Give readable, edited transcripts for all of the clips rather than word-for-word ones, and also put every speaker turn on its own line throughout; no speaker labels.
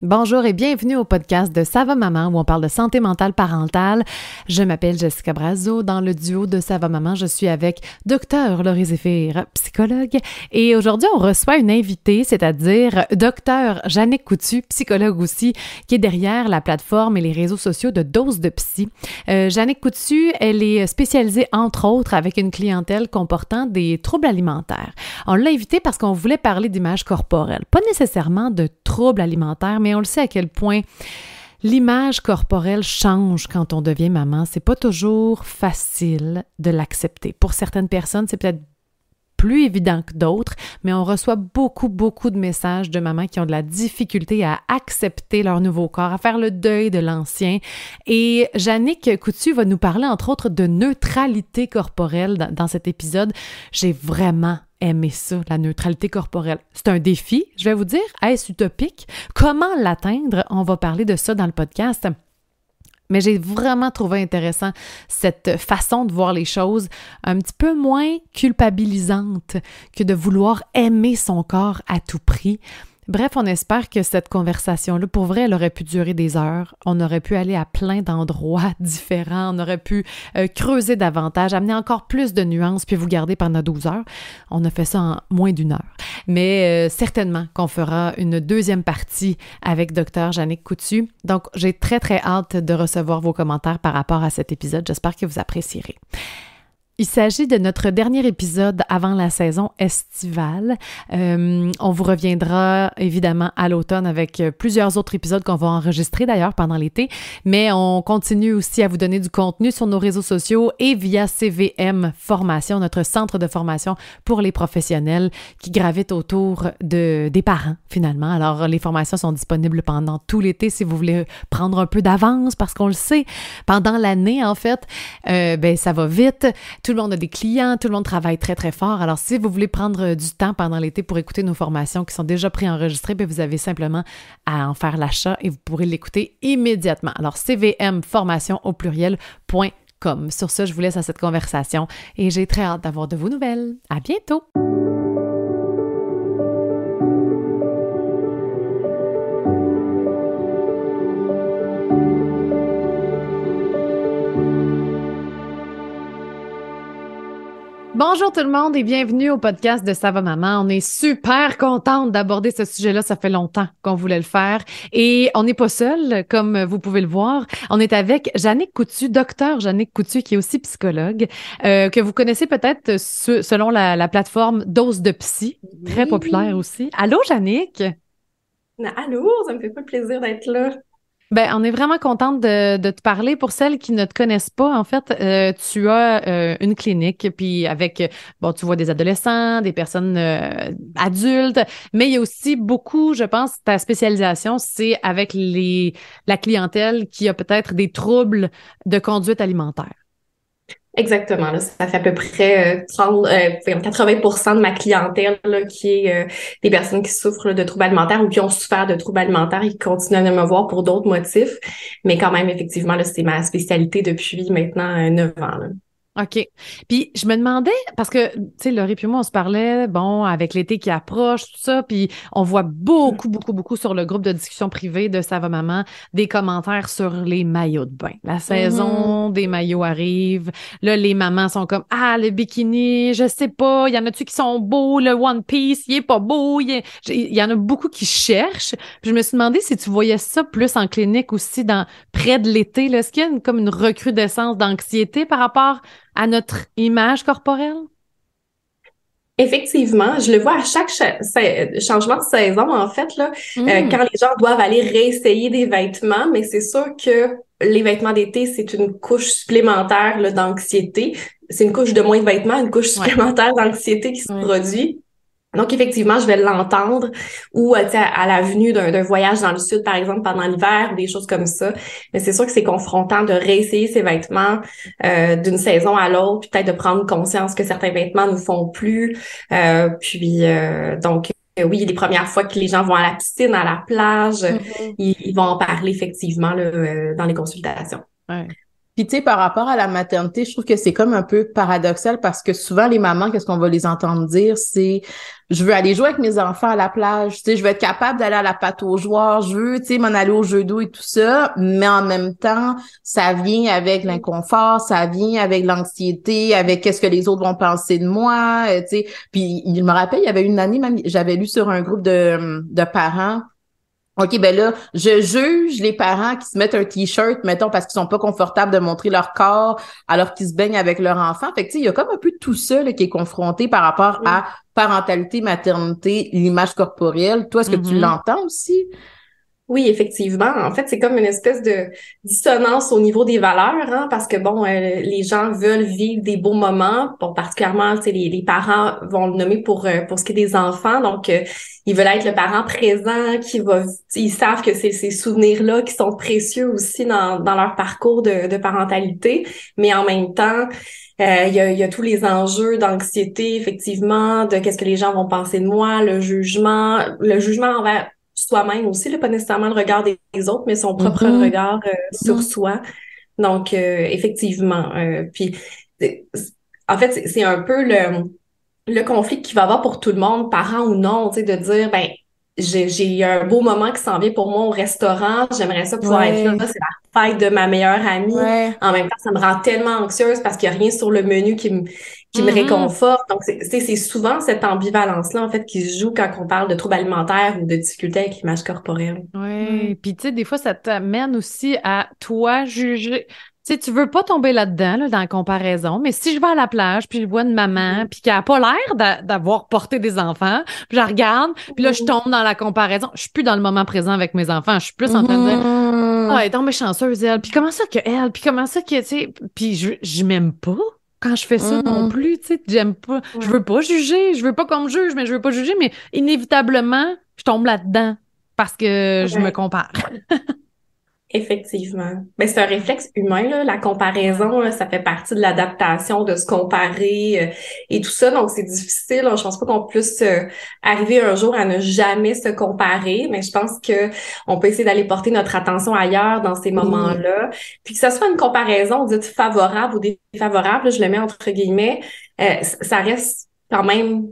Bonjour et bienvenue au podcast de Ça va maman où on parle de santé mentale parentale. Je m'appelle Jessica Brazo. Dans le duo de Ça va maman, je suis avec Dr Laurie Zéphir, psychologue. Et aujourd'hui, on reçoit une invitée, c'est-à-dire Dr Jannick Coutu, psychologue aussi, qui est derrière la plateforme et les réseaux sociaux de Dose de Psy. Jannick Coutu, elle est spécialisée entre autres avec une clientèle comportant des troubles alimentaires. On l'a invitée parce qu'on voulait parler d'image corporelle, pas nécessairement de troubles alimentaires, mais on le sait à quel point l'image corporelle change quand on devient maman. C'est pas toujours facile de l'accepter. Pour certaines personnes, c'est peut-être plus évident que d'autres, mais on reçoit beaucoup de messages de mamans qui ont de la difficulté à accepter leur nouveau corps, à faire le deuil de l'ancien. Et Jannick Coutu va nous parler, entre autres, de neutralité corporelle dans cet épisode. J'ai vraiment aimé ça, la neutralité corporelle. C'est un défi, je vais vous dire. Est-ce utopique? Comment l'atteindre? On va parler de ça dans le podcast. Mais j'ai vraiment trouvé intéressant cette façon de voir les choses un petit peu moins culpabilisante que de vouloir aimer son corps à tout prix. Bref, on espère que cette conversation-là, pour vrai, elle aurait pu durer des heures. On aurait pu aller à plein d'endroits différents. On aurait pu creuser davantage, amener encore plus de nuances, puis vous garder pendant 12 heures. On a fait ça en moins d'une heure. Mais certainement qu'on fera une deuxième partie avec Dr Jannick Coutu. Donc, j'ai très hâte de recevoir vos commentaires par rapport à cet épisode. J'espère que vous apprécierez. Il s'agit de notre dernier épisode avant la saison estivale. On vous reviendra évidemment à l'automne avec plusieurs autres épisodes qu'on va enregistrer d'ailleurs pendant l'été, mais on continue aussi à vous donner du contenu sur nos réseaux sociaux et via CVM Formation, notre centre de formation pour les professionnels qui gravitent autour des parents finalement. Alors les formations sont disponibles pendant tout l'été si vous voulez prendre un peu d'avance parce qu'on le sait, pendant l'année en fait, ça va vite. Tout le monde a des clients, tout le monde travaille très fort. Alors, si vous voulez prendre du temps pendant l'été pour écouter nos formations qui sont déjà préenregistrées, vous avez simplement à en faire l'achat et vous pourrez l'écouter immédiatement. Alors, cvmformation au pluriel.com. Sur ce, je vous laisse à cette conversation et j'ai très hâte d'avoir de vos nouvelles. À bientôt! Bonjour tout le monde et bienvenue au podcast de Ça va maman. On est super contente d'aborder ce sujet-là. Ça fait longtemps qu'on voulait le faire et on n'est pas seul, comme vous pouvez le voir. On est avec Jannick Coutu, docteur Jannick Coutu, qui est aussi psychologue, que vous connaissez peut-être selon la plateforme Dose de Psy, très populaire aussi. Allô, Jannick?
Allô, ça me fait pas le plaisir d'être là.
Ben, on est vraiment contente de te parler. Pour celles qui ne te connaissent pas, en fait, tu as une clinique, puis avec, tu vois des adolescents, des personnes adultes, mais il y a aussi beaucoup, je pense, ta spécialisation, c'est avec la clientèle qui a peut-être des troubles de conduite alimentaire.
Exactement, là, ça fait à peu près 80% de ma clientèle là, qui est des personnes qui souffrent là, de troubles alimentaires ou qui ont souffert de troubles alimentaires et qui continuent de me voir pour d'autres motifs. Mais quand même, effectivement, là, c'est ma spécialité depuis maintenant 9 ans. Là.
OK. Puis je me demandais, parce que, tu sais, Laurie puis moi, on se parlait, avec l'été qui approche, tout ça, puis on voit beaucoup sur le groupe de discussion privée de Ça va maman, des commentaires sur les maillots de bain. La saison des maillots arrive. Là, les mamans sont comme, ah, le bikini, je sais pas, il y en a-tu qui sont beaux, le One Piece, il est pas beau, il y en a beaucoup qui cherchent. Puis je me suis demandé si tu voyais ça plus en clinique aussi, près de l'été, là. Est-ce qu'il y a comme une recrudescence d'anxiété par rapport à notre image corporelle?
Effectivement, je le vois à chaque changement de saison, en fait, là, quand les gens doivent aller réessayer des vêtements, mais c'est sûr que les vêtements d'été, c'est une couche supplémentaire là, d'anxiété. C'est une couche de moins de vêtements, une couche supplémentaire d'anxiété qui se produit. Donc, effectivement, je vais l'entendre ou à la venue d'un voyage dans le sud, par exemple, pendant l'hiver, ou des choses comme ça. Mais c'est sûr que c'est confrontant de réessayer ses vêtements d'une saison à l'autre, puis peut-être de prendre conscience que certains vêtements ne font plus. Donc, oui, les premières fois que les gens vont à la piscine, à la plage, ils vont en parler effectivement là, dans les consultations.
Ouais.
Puis, tu sais, par rapport à la maternité, je trouve que c'est comme un peu paradoxal parce que souvent, les mamans, qu'est-ce qu'on va les entendre dire, c'est je veux aller jouer avec mes enfants à la plage, tu sais, je veux être capable d'aller à la pâte aux joueurs, je veux, tu sais, m'en aller au jeu d'eau et tout ça, mais en même temps, ça vient avec l'inconfort, ça vient avec l'anxiété, avec qu'est-ce que les autres vont penser de moi, tu sais. Puis, il me rappelle, il y avait une année, même, j'avais lu sur un groupe de parents. OK, ben là, je juge les parents qui se mettent un t-shirt, mettons, parce qu'ils sont pas confortables de montrer leur corps alors qu'ils se baignent avec leur enfant. Fait que, tu sais, il y a comme un peu tout ça là, qui est confronté par rapport à parentalité, maternité, l'image corporelle. Toi, est-ce que tu l'entends aussi?
Oui, effectivement. En fait, c'est comme une espèce de dissonance au niveau des valeurs, hein, parce que bon, les gens veulent vivre des beaux moments. Bon, particulièrement, tu sais, les parents vont le nommer pour ce qui est des enfants. Donc, ils veulent être le parent présent, ils savent que c'est ces souvenirs-là qui sont précieux aussi dans leur parcours de parentalité. Mais en même temps, il y a tous les enjeux d'anxiété, effectivement, de qu'est-ce que les gens vont penser de moi, le jugement envers soi-même aussi, là, pas nécessairement le regard des autres, mais son propre regard sur soi. Donc, effectivement. Puis, en fait, c'est un peu le conflit qu'il va y avoir pour tout le monde, parent ou non, tu sais, de dire, ben, j'ai un beau moment qui s'en vient pour moi au restaurant, j'aimerais ça pouvoir être là, c'est la fête de ma meilleure amie. En même temps, ça me rend tellement anxieuse parce qu'il n'y a rien sur le menu qui me réconforte. Donc, c'est souvent cette ambivalence-là, en fait, qui se joue quand on parle de troubles alimentaires ou de difficultés avec l'image corporelle.
Oui, puis tu sais, des fois, ça t'amène aussi à toi juger. Tu sais, tu veux pas tomber là-dedans, là, dans la comparaison, mais si je vais à la plage, puis je vois une maman, puis qui a pas l'air d'avoir porté des enfants, puis je la regarde, puis là, je tombe dans la comparaison. Je suis plus dans le moment présent avec mes enfants, je suis plus en train de dire, ah, elle est donc chanceuse, elle, puis comment ça que elle, puis comment ça que, tu sais, puis je m'aime pas quand je fais ça non plus, tu sais, j'aime pas, je veux pas juger, je veux pas qu'on me juge, mais je veux pas juger, mais inévitablement, je tombe là-dedans parce que je me compare.
Effectivement. Ben, c'est un réflexe humain, là. La comparaison, là, ça fait partie de l'adaptation, de se comparer et tout ça. Donc, c'est difficile. Je pense pas qu'on puisse arriver un jour à ne jamais se comparer, mais je pense que on peut essayer d'aller porter notre attention ailleurs dans ces moments-là. Puis que ce soit une comparaison dite favorable ou défavorable, là, je le mets entre guillemets, ça reste quand même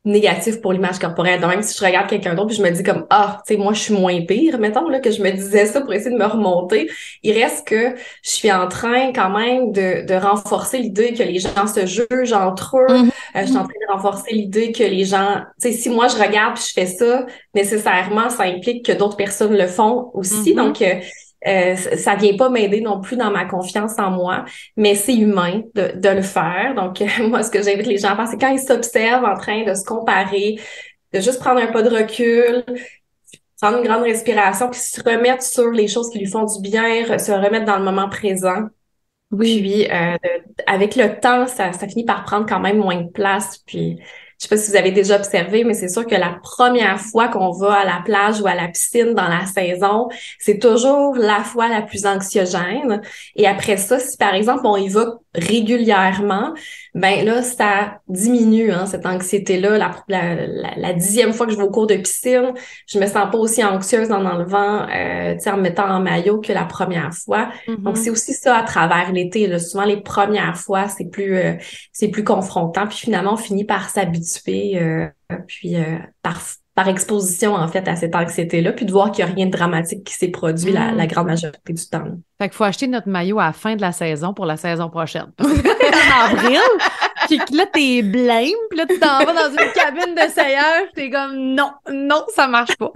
négatif pour l'image corporelle. Donc, même si je regarde quelqu'un d'autre puis je me dis comme, ah, tu sais, moi, je suis moins pire, mettons, là, que je me disais ça pour essayer de me remonter, il reste que je suis en train quand même de renforcer l'idée que les gens se jugent entre eux. Je suis en train de renforcer l'idée que les gens, tu sais, si moi, je regarde puis je fais ça, nécessairement, ça implique que d'autres personnes le font aussi. Donc, ça vient pas m'aider non plus dans ma confiance en moi, mais c'est humain de le faire. Donc, moi, ce que j'invite les gens à faire, c'est quand ils s'observent en train de se comparer, de juste prendre un pas de recul, prendre une grande respiration, puis se remettre sur les choses qui lui font du bien, se remettre dans le moment présent. Puis, avec le temps, ça finit par prendre quand même moins de place. Puis, je sais pas si vous avez déjà observé, mais c'est sûr que la première fois qu'on va à la plage ou à la piscine dans la saison, c'est toujours la fois la plus anxiogène. Et après ça, si par exemple on y va régulièrement, ben là, ça diminue, hein, cette anxiété-là. La 10e fois que je vais au cours de piscine, je me sens pas aussi anxieuse en enlevant, tu sais, en me mettant en maillot que la première fois. Donc, c'est aussi ça à travers l'été, là. Souvent, les premières fois, c'est plus confrontant. Puis finalement, on finit par s'habituer, puis par exposition, en fait, à cette anxiété-là, puis de voir qu'il n'y a rien de dramatique qui s'est produit la grande majorité du temps.
Fait qu'il faut acheter notre maillot à la fin de la saison pour la saison prochaine. Parce que en avril, puis là, t'es blême, puis là, tu t'en vas dans une cabine d'essayage, t'es comme non, ça marche pas.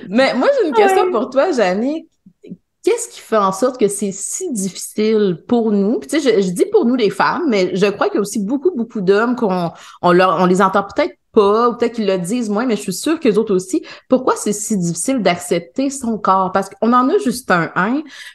Mais moi, j'ai une question pour toi, Jannick. Qu'est-ce qui fait en sorte que c'est si difficile pour nous? Puis, tu sais, je dis pour nous les femmes, mais je crois qu'il y a aussi beaucoup d'hommes on les entend peut-être pas, ou peut-être qu'ils le disent moins, mais je suis sûre qu'eux autres aussi. Pourquoi c'est si difficile d'accepter son corps? Parce qu'on en a juste un,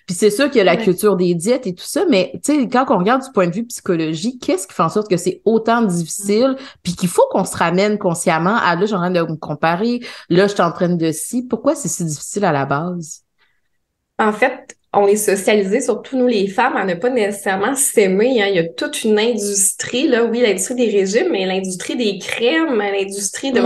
puis c'est sûr qu'il y a la culture des diètes et tout ça, mais tu sais, quand on regarde du point de vue psychologie, qu'est-ce qui fait en sorte que c'est autant difficile, puis qu'il faut qu'on se ramène consciemment à là, je suis en train de me comparer, là, je suis en train de pourquoi c'est si difficile à la base?
En fait, on est socialisés, surtout nous les femmes, à ne pas nécessairement s'aimer, hein. Il y a toute une industrie, là, oui, l'industrie des régimes, mais l'industrie des crèmes, l'industrie de...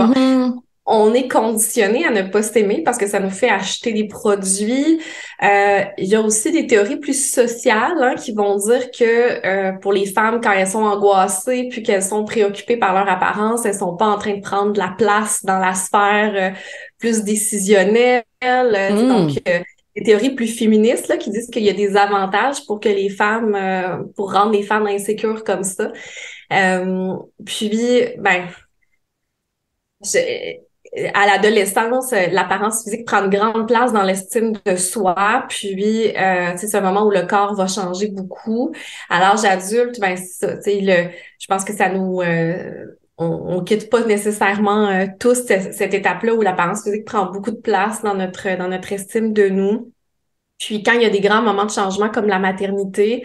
on est conditionné à ne pas s'aimer parce que ça nous fait acheter des produits. Il y a aussi des théories plus sociales qui vont dire que pour les femmes, quand elles sont angoissées puis qu'elles sont préoccupées par leur apparence, elles sont pas en train de prendre de la place dans la sphère plus décisionnelle. Donc, des théories plus féministes là, qui disent qu'il y a des avantages pour que les femmes, pour rendre les femmes insécures comme ça. Puis, à l'adolescence, l'apparence physique prend une grande place dans l'estime de soi. Puis, c'est un moment où le corps va changer beaucoup. À l'âge adulte, c'est ça. Je pense que ça nous, on quitte pas nécessairement tous cette étape-là où l'apparence physique prend beaucoup de place dans notre estime de nous. Puis, quand il y a des grands moments de changement comme la maternité,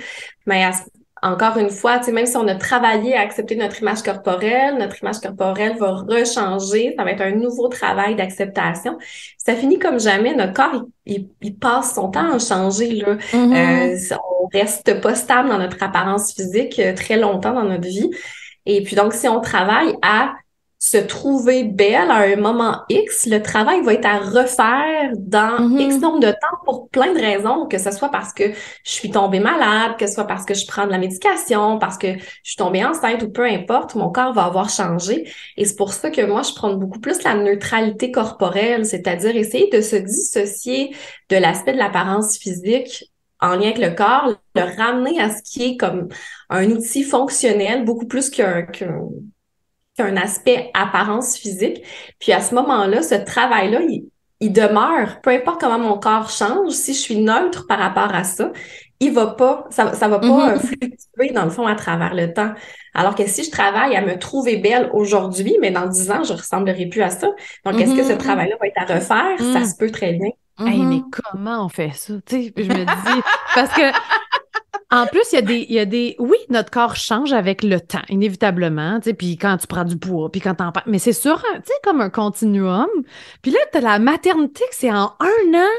encore une fois, même si on a travaillé à accepter notre image corporelle va rechanger. Ça va être un nouveau travail d'acceptation. Ça finit comme jamais. Notre corps, il passe son temps à changer, là. On reste pas stable dans notre apparence physique très longtemps dans notre vie. Et puis donc, si on travaille à se trouver belle à un moment X, le travail va être à refaire dans X nombre de temps pour plein de raisons, que ce soit parce que je suis tombée malade, que ce soit parce que je prends de la médication, parce que je suis tombée enceinte ou peu importe, mon corps va avoir changé. Et c'est pour ça que moi, je prends beaucoup plus la neutralité corporelle, c'est-à-dire essayer de se dissocier de l'aspect de l'apparence physique en lien avec le corps, le ramener à ce qui est comme un outil fonctionnel, beaucoup plus qu'un aspect apparence physique. Puis à ce moment-là, ce travail-là, il demeure, peu importe comment mon corps change, si je suis neutre par rapport à ça, ça va pas fluctuer dans le fond à travers le temps. Alors que si je travaille à me trouver belle aujourd'hui, mais dans 10 ans, je ressemblerai plus à ça. Donc, est-ce que ce travail-là va être à refaire? Ça se peut très bien.
Hey, mais comment on fait ça? Tu sais, je me dis, parce que en plus, il y a des, oui, notre corps change avec le temps, inévitablement, tu sais, puis quand tu prends du poids, puis quand t'en parles, mais c'est sûr, tu sais, comme un continuum. Puis là, t'as la maternité que c'est en 1 an,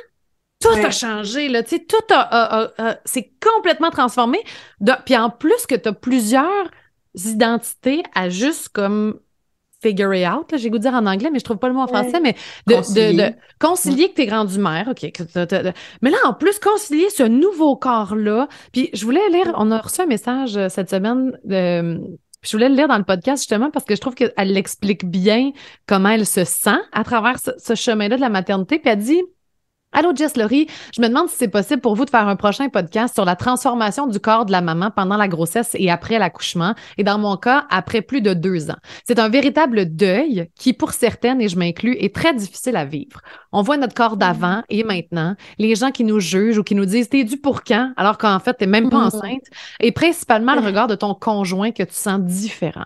tout a changé, là, tu sais, tout c'est complètement transformé. Puis en plus que t'as plusieurs identités à juste comme figure it out, là, j'ai goût de dire en anglais, mais je trouve pas le mot en français, mais de concilier que t'es grandue mère, OK. Mais là, en plus, concilier ce nouveau corps-là, puis je voulais lire, on a reçu un message cette semaine, je voulais le lire dans le podcast justement parce que je trouve qu'elle l'explique bien comment elle se sent à travers ce chemin-là de la maternité, puis elle dit... Allô, Jess Laurie, je me demande si c'est possible pour vous de faire un prochain podcast sur la transformation du corps de la maman pendant la grossesse et après l'accouchement, et dans mon cas, après plus de 2 ans. C'est un véritable deuil qui, pour certaines, et je m'inclus, est très difficile à vivre. On voit notre corps d'avant et maintenant, les gens qui nous jugent ou qui nous disent « t'es due pour quand? » alors qu'en fait, t'es même pas enceinte, et principalement le regard de ton conjoint que tu sens différent.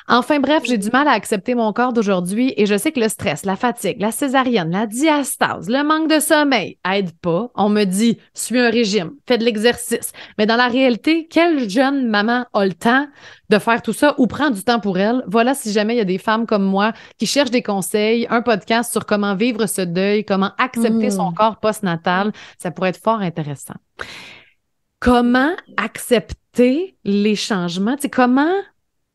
Enfin bref, j'ai du mal à accepter mon corps d'aujourd'hui et je sais que le stress, la fatigue, la césarienne, la diastase, le manque de sommeil aident pas. On me dit, suis un régime, fais de l'exercice. Mais dans la réalité, quelle jeune maman a le temps de faire tout ça ou prend du temps pour elle? Voilà, si jamais il y a des femmes comme moi qui cherchent des conseils, un podcast sur comment vivre ce deuil, comment accepter son corps postnatal, ça pourrait être fort intéressant. Comment accepter les changements? Tu sais, comment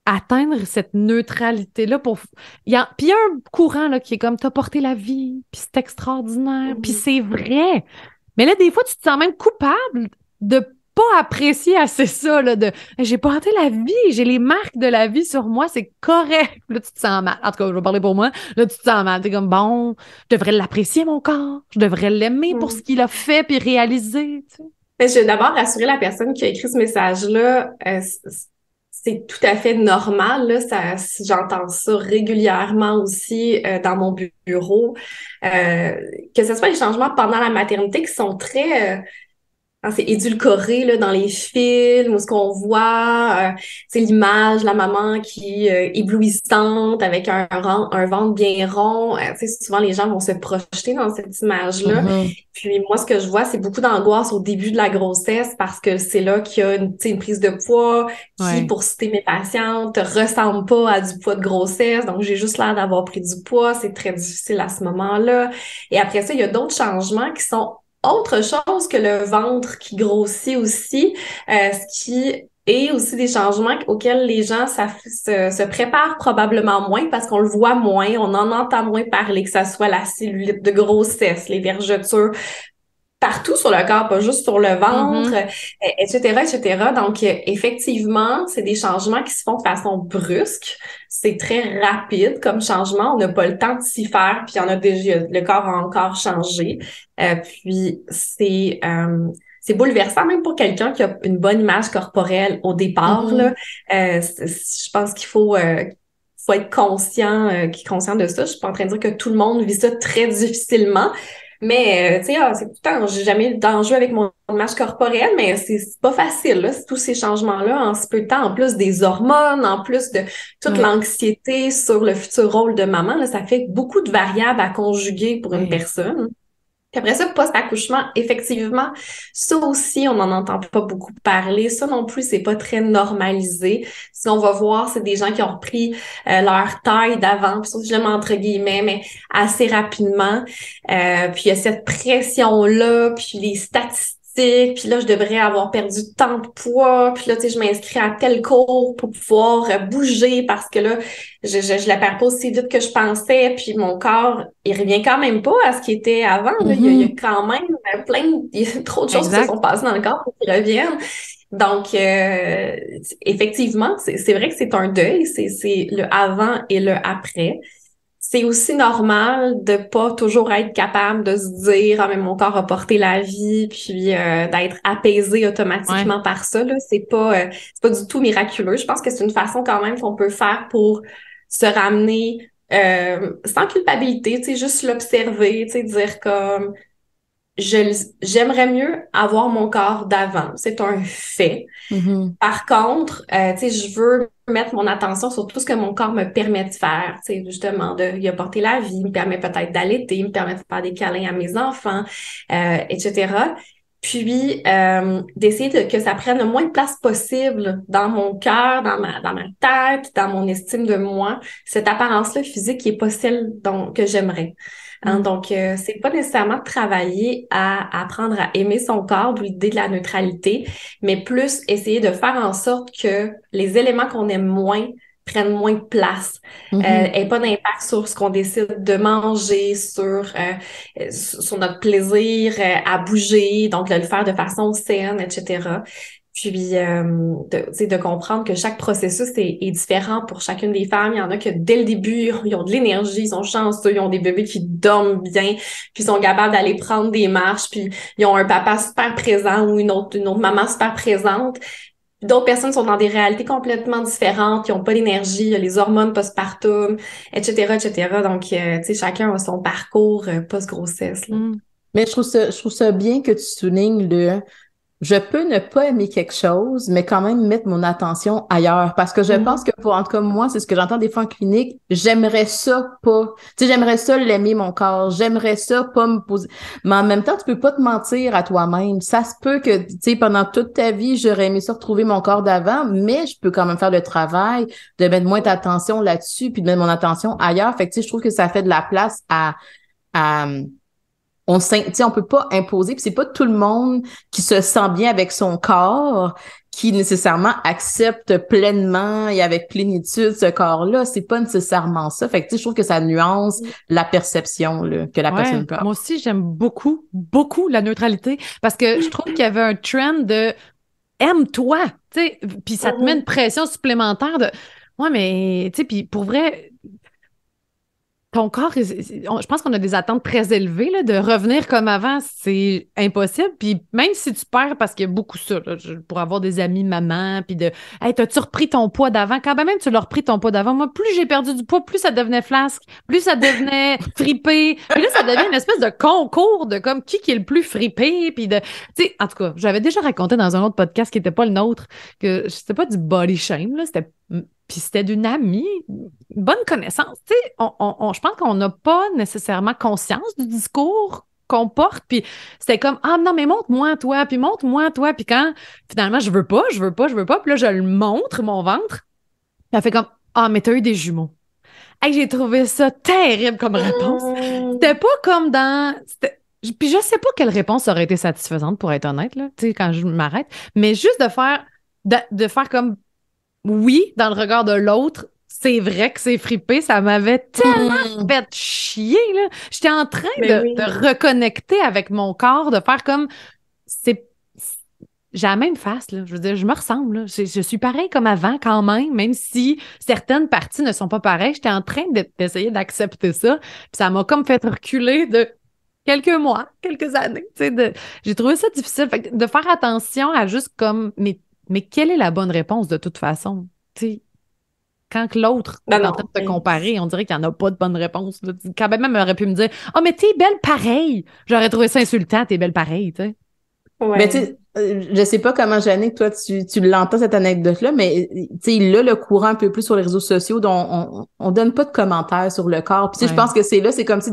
atteindre cette neutralité-là puis il y a un courant là, qui est comme t'as porté la vie, puis c'est extraordinaire, puis c'est vrai. Mais là, des fois, tu te sens même coupable de pas apprécier assez ça, là, de j'ai porté la vie, j'ai les marques de la vie sur moi, c'est correct. Là, tu te sens mal. En tout cas, je vais parler pour moi. Là, tu te sens mal. T'es comme, bon, je devrais l'apprécier, mon corps. Je devrais l'aimer pour ce qu'il a fait puis réaliser. Tu sais.
Mais je vais d'abord rassurer la personne qui a écrit ce message-là. C'est tout à fait normal, là. J'entends ça régulièrement aussi dans mon bureau. Que ce soit les changements pendant la maternité qui sont très... c'est édulcoré là, dans les films où ce qu'on voit, c'est l'image, la maman qui est éblouissante avec un ventre bien rond. Souvent, les gens vont se projeter dans cette image-là. Puis moi, ce que je vois, c'est beaucoup d'angoisse au début de la grossesse parce que c'est là qu'il y a une prise de poids qui, pour citer mes patientes, ressemble pas à du poids de grossesse. Donc, j'ai juste l'air d'avoir pris du poids. C'est très difficile à ce moment-là. Et après ça, il y a d'autres changements qui sont autre chose que le ventre qui grossit aussi, ce qui et aussi des changements auxquels les gens se préparent probablement moins parce qu'on le voit moins, on en entend moins parler, que ça soit la cellulite de grossesse, les vergetures, partout sur le corps, pas juste sur le ventre, etc., etc. Donc, effectivement, c'est des changements qui se font de façon brusque. C'est très rapide comme changement. On n'a pas le temps de s'y faire, puis il y en a déjà, le corps a encore changé. Puis, c'est bouleversant, même pour quelqu'un qui a une bonne image corporelle au départ, là. Je pense qu'il faut être conscient de ça. Je suis pas en train de dire que tout le monde vit ça très difficilement. Mais, tu sais, c'est tout le temps, j'ai jamais eu d'enjeu avec mon image corporelle, mais c'est pas facile, là, tous ces changements-là en si peu de temps, en plus des hormones, en plus de toute l'anxiété sur le futur rôle de maman, là, ça fait beaucoup de variables à conjuguer pour une personne. Puis après ça, post-accouchement, effectivement, ça aussi, on n'en entend pas beaucoup parler. Ça non plus, c'est pas très normalisé. Si on va voir, c'est des gens qui ont repris leur taille d'avant, puis ça, je l'aime entre guillemets, mais assez rapidement. Puis il y a cette pression-là, puis les statistiques, puis là, je devrais avoir perdu tant de poids, puis là, tu sais, je m'inscris à tel cours pour pouvoir bouger parce que là, je la perds pas aussi vite que je pensais, puis mon corps, il revient quand même pas à ce qu'il était avant. Là. Il y a quand même il y a trop de choses qui se sont passées dans le corps pour qu'il revienne. Donc, effectivement, c'est vrai que c'est un deuil, c'est le avant et le après. C'est aussi normal de pas toujours être capable de se dire « Ah, mais mon corps a porté la vie », puis d'être apaisé automatiquement par ça. Là. C'est pas du tout miraculeux. Je pense que c'est une façon quand même qu'on peut faire pour se ramener sans culpabilité, tu sais, juste l'observer, tu sais, dire comme j'aimerais mieux avoir mon corps d'avant. C'est un fait. Par contre, tu sais, je veux mettre mon attention sur tout ce que mon corps me permet de faire. Tu sais, justement, il a porté la vie, il me permet peut-être d'allaiter, il me permet de faire des câlins à mes enfants, etc. Puis, d'essayer que ça prenne le moins de place possible dans mon cœur, dans ma tête, dans mon estime de moi, cette apparence-là physique qui est pas celle que j'aimerais. Hein, donc, c'est pas nécessairement de travailler à apprendre à aimer son corps, d'où l'idée de la neutralité, mais plus essayer de faire en sorte que les éléments qu'on aime moins prennent moins de place, et pas d'impact sur ce qu'on décide de manger, sur notre plaisir à bouger, donc de le faire de façon saine, etc. Puis, de comprendre que chaque processus est différent pour chacune des femmes. Il y en a que dès le début, ils ont de l'énergie, ils sont chanceux, ils ont des bébés qui dorment bien, puis ils sont capables d'aller prendre des marches, puis ils ont un papa super présent ou une autre maman super présente. D'autres personnes sont dans des réalités complètement différentes, qui n'ont pas d'énergie, il y a les hormones postpartum, etc., etc. Donc, tu sais, chacun a son parcours post-grossesse. Là.
Mais je trouve ça bien que tu soulignes je peux ne pas aimer quelque chose, mais quand même mettre mon attention ailleurs. Parce que je pense que en tout cas, moi, c'est ce que j'entends des fois en clinique, j'aimerais ça pas. Tu sais, j'aimerais ça l'aimer, mon corps. J'aimerais ça pas me poser. Mais en même temps, tu peux pas te mentir à toi-même. Ça se peut que, tu sais, pendant toute ta vie, j'aurais aimé ça retrouver mon corps d'avant, mais je peux quand même faire le travail de mettre moins d'attention là-dessus puis de mettre mon attention ailleurs. Fait que, tu sais, je trouve que ça fait de la place à on peut pas imposer, puis c'est pas tout le monde qui se sent bien avec son corps qui nécessairement accepte pleinement et avec plénitude ce corps-là. C'est pas nécessairement ça. Fait que, tu sais, je trouve que ça nuance la perception là, que la personne peut avoir.
Moi aussi, j'aime beaucoup, beaucoup la neutralité parce que je trouve qu'il y avait un trend de aime-toi, tu sais, puis ça te met une pression supplémentaire de ouais, mais tu sais, puis pour vrai, ton corps, je pense qu'on a des attentes très élevées, là, de revenir comme avant, c'est impossible. Puis même si tu perds, parce qu'il y a beaucoup ça, là, pour avoir des amis mamans, puis de « Hey, t'as-tu repris ton poids d'avant? » Quand même, tu l'as repris ton poids d'avant. Moi, plus j'ai perdu du poids, plus ça devenait flasque, plus ça devenait fripé. Puis là, ça devient une espèce de concours de comme qui est le plus fripé. Puis de, tu sais, en tout cas, j'avais déjà raconté dans un autre podcast qui n'était pas le nôtre que c'était pas du body shame, là, puis c'était d'une amie, une bonne connaissance. Tu sais, je pense qu'on n'a pas nécessairement conscience du discours qu'on porte. Puis c'était comme, ah non, mais montre-moi toi, puis montre-moi toi. Puis quand finalement, je veux pas. Puis là, je le montre, mon ventre. Puis elle fait comme, ah, mais t'as eu des jumeaux. Hey, j'ai trouvé ça terrible comme réponse. C'était pas comme puis je sais pas quelle réponse aurait été satisfaisante, pour être honnête, là, tu sais, quand je m'arrête. Mais juste de faire, de faire comme oui, dans le regard de l'autre, c'est vrai que c'est fripé, ça m'avait tellement fait chier, là. J'étais en train de reconnecter avec mon corps, de faire comme j'ai la même face, là. Je veux dire, je me ressemble, là. Je suis pareil comme avant, quand même si certaines parties ne sont pas pareilles. J'étais en train d'essayer d'accepter ça. Puis ça m'a comme fait reculer de quelques mois, quelques années. Tu sais, j'ai trouvé ça difficile. Fait que de faire attention à juste comme, mais quelle est la bonne réponse de toute façon? Tu sais, quand que l'autre est en train de te comparer, on dirait qu'il n'y en a pas de bonne réponse. Là. Quand même, aurait pu me dire « Ah, mais t'es belle pareil! » J'aurais trouvé ça insultant, t'es belle pareil, tu sais.
Ouais. Mais tu sais, je sais pas comment, Jannick, toi, tu l'entends, cette anecdote-là, mais tu sais, là, le courant un peu plus sur les réseaux sociaux, dont on donne pas de commentaires sur le corps. Puis tu sais, je pense que c'est comme si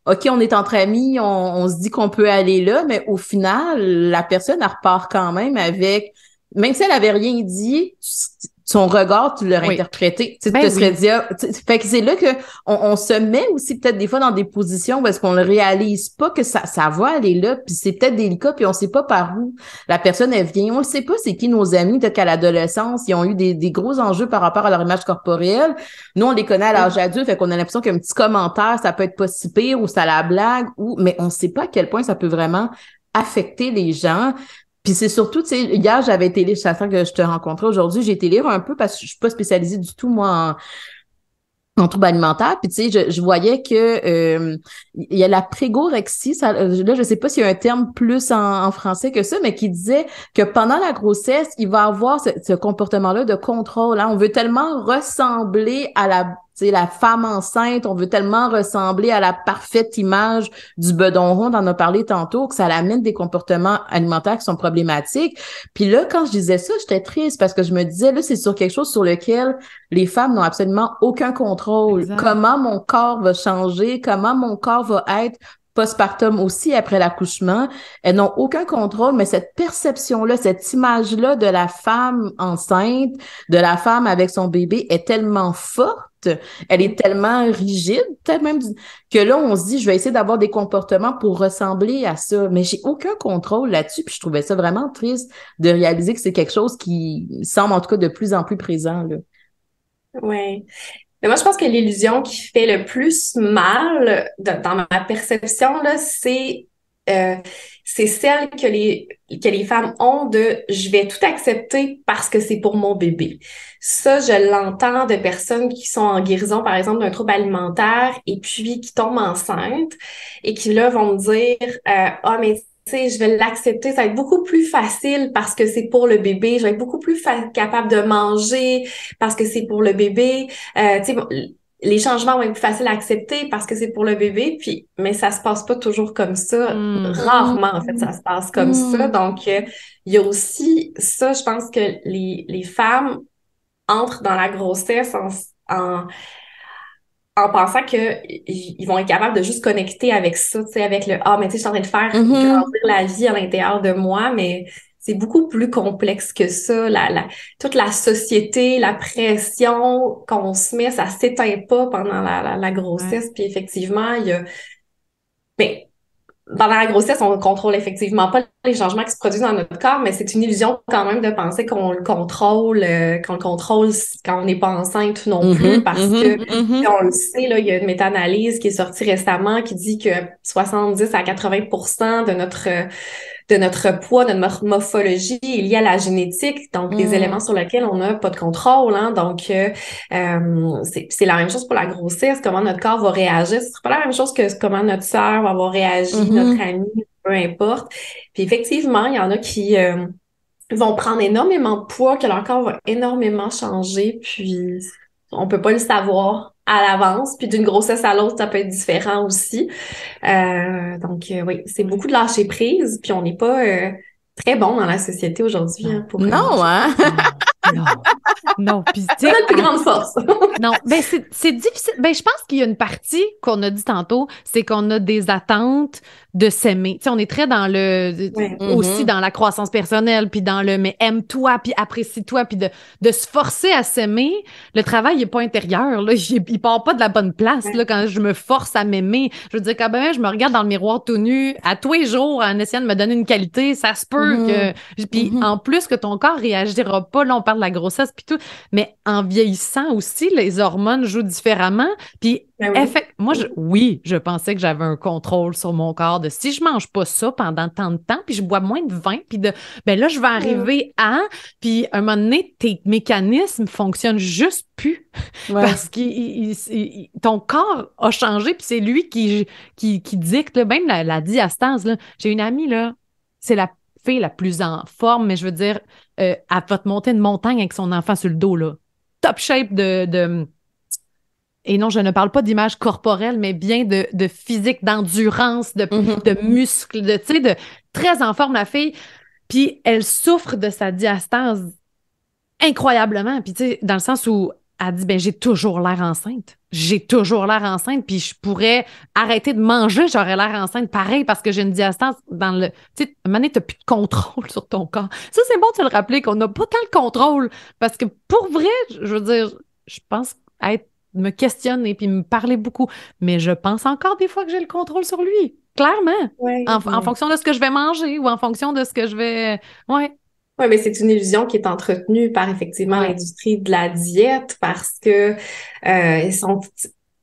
OK, on est entre amis, on se dit qu'on peut aller là, mais au final, la personne, elle repart quand même avec, même si elle avait rien dit, son regard, tu l'aurais interprété. Tu te serais dit, fait que c'est là que on se met aussi peut-être des fois dans des positions où est-ce qu'on le réalise pas que ça va aller là, puis c'est peut-être délicat, puis on sait pas par où la personne elle vient. On sait pas c'est qui nos amis, peut-être qu'à l'adolescence, ils ont eu des gros enjeux par rapport à leur image corporelle. Nous, on les connaît à l'âge adulte, fait qu'on a l'impression qu'un petit commentaire, ça peut être pas si pire, ou ça la blague, mais on sait pas à quel point ça peut vraiment affecter les gens. Puis c'est surtout, tu sais, hier, j'avais été lire, chaque fois que je te rencontrais aujourd'hui, j'ai été lire un peu parce que je suis pas spécialisée du tout, moi, en troubles alimentaires. Puis tu sais, je voyais que il y a la prégorexie, ça, là, je sais pas s'il y a un terme plus en français que ça, mais qui disait que pendant la grossesse, il va avoir ce comportement-là de contrôle. Hein. On veut tellement ressembler à la femme enceinte, on veut tellement ressembler à la parfaite image du bedon rond, on en a parlé tantôt, que ça amène des comportements alimentaires qui sont problématiques. Puis là, quand je disais ça, j'étais triste parce que je me disais, là, c'est sur quelque chose sur lequel les femmes n'ont absolument aucun contrôle. Exact. Comment mon corps va changer, comment mon corps va être postpartum aussi après l'accouchement, elles n'ont aucun contrôle, mais cette perception-là, cette image-là de la femme enceinte, de la femme avec son bébé est tellement forte, elle est tellement rigide, peut-être même que là, on se dit, je vais essayer d'avoir des comportements pour ressembler à ça, mais j'ai aucun contrôle là-dessus, puis je trouvais ça vraiment triste de réaliser que c'est quelque chose qui semble en tout cas de plus en plus présent, là.
Oui. Mais moi, je pense que l'illusion qui fait le plus mal dans ma perception, là, c'est celle que les femmes ont de « je vais tout accepter parce que c'est pour mon bébé ». Ça, je l'entends de personnes qui sont en guérison, par exemple, d'un trouble alimentaire et puis qui tombent enceintes et qui, là, vont me dire « Ah, mais tu sais, je vais l'accepter, ça va être beaucoup plus facile parce que c'est pour le bébé, je vais être beaucoup plus capable de manger parce que c'est pour le bébé. Tu sais, les changements vont être plus faciles à accepter parce que c'est pour le bébé, puis mais ça se passe pas toujours comme ça. Rarement, en fait, ça se passe comme ça. Donc, il y a aussi ça, je pense que les femmes entrent dans la grossesse en pensant que ils vont être capables de juste connecter avec ça, tu sais, avec le « Ah, mais tu sais, je suis en train de faire grandir la vie à l'intérieur de moi », mais c'est beaucoup plus complexe que ça. Toute la société, la pression qu'on se met, ça s'éteint pas pendant la grossesse. Puis effectivement, il y a... Mais pendant la grossesse, on ne contrôle effectivement pas les changements qui se produisent dans notre corps, mais c'est une illusion quand même de penser qu'on le contrôle quand on n'est pas enceinte non plus, parce que on le sait, là, il y a une méta-analyse qui est sortie récemment qui dit que 70 à 80% de notre poids, de notre morphologie est liée à la génétique, donc des éléments sur lesquels on n'a pas de contrôle. Hein, donc, c'est la même chose pour la grossesse, comment notre corps va réagir. Ce sera pas la même chose que comment notre sœur va avoir réagi, notre amie, peu importe. Puis effectivement, il y en a qui vont prendre énormément de poids, que leur corps va énormément changer, puis on peut pas le savoir à l'avance, puis d'une grossesse à l'autre, ça peut être différent aussi. Donc, oui, c'est beaucoup de lâcher prise, puis on n'est pas très bon dans la société aujourd'hui. Hein,
non, hein?
Non, non, puis tu
C'est
sais,
notre plus grande force.
non, ben c'est difficile. Ben je pense qu'il y a une partie qu'on a dit tantôt, c'est qu'on a des attentes de s'aimer. Tu sais, on est très dans le
Ouais.
aussi dans la croissance personnelle, puis dans le mais aime-toi, puis apprécie-toi, puis de se forcer à s'aimer. Le travail il est pas intérieur là, il part pas de la bonne place là quand je me force à m'aimer. Je veux dire quand même je me regarde dans le miroir tout nu à tous les jours en essayant de me donner une qualité, ça se peut que puis en plus que ton corps réagira pas. Là on parle de la grossesse puis tout, mais en vieillissant aussi les hormones jouent différemment. Puis moi je pensais que j'avais un contrôle sur mon corps de si je mange pas ça pendant tant de temps puis je bois moins de vin puis de ben là je vais arriver à puis à un moment donné tes mécanismes fonctionnent juste plus parce que ton corps a changé puis c'est lui qui dicte là, même la diastase là. J'ai une amie là, c'est la fille la plus en forme, mais je veux dire elle va te monter une montagne avec son enfant sur le dos là, top shape de et non, je ne parle pas d'image corporelle, mais bien de physique, d'endurance, de muscles, tu sais, de très en forme, la fille. Puis elle souffre de sa diastase incroyablement. Puis tu sais, dans le sens où elle dit, ben j'ai toujours l'air enceinte. J'ai toujours l'air enceinte, puis je pourrais arrêter de manger, j'aurais l'air enceinte pareil parce que j'ai une diastase dans le... Tu sais, à un moment donné, t'as plus de contrôle sur ton corps. Ça, c'est bon de se le rappeler qu'on n'a pas tant le contrôle parce que pour vrai, je veux dire, je pense me questionne et puis me parler beaucoup. Mais je pense encore des fois que j'ai le contrôle sur lui. Clairement. En fonction de ce que je vais manger ou en fonction de ce que je vais... Ouais.
Oui, mais c'est une illusion qui est entretenue par effectivement l'industrie de la diète parce que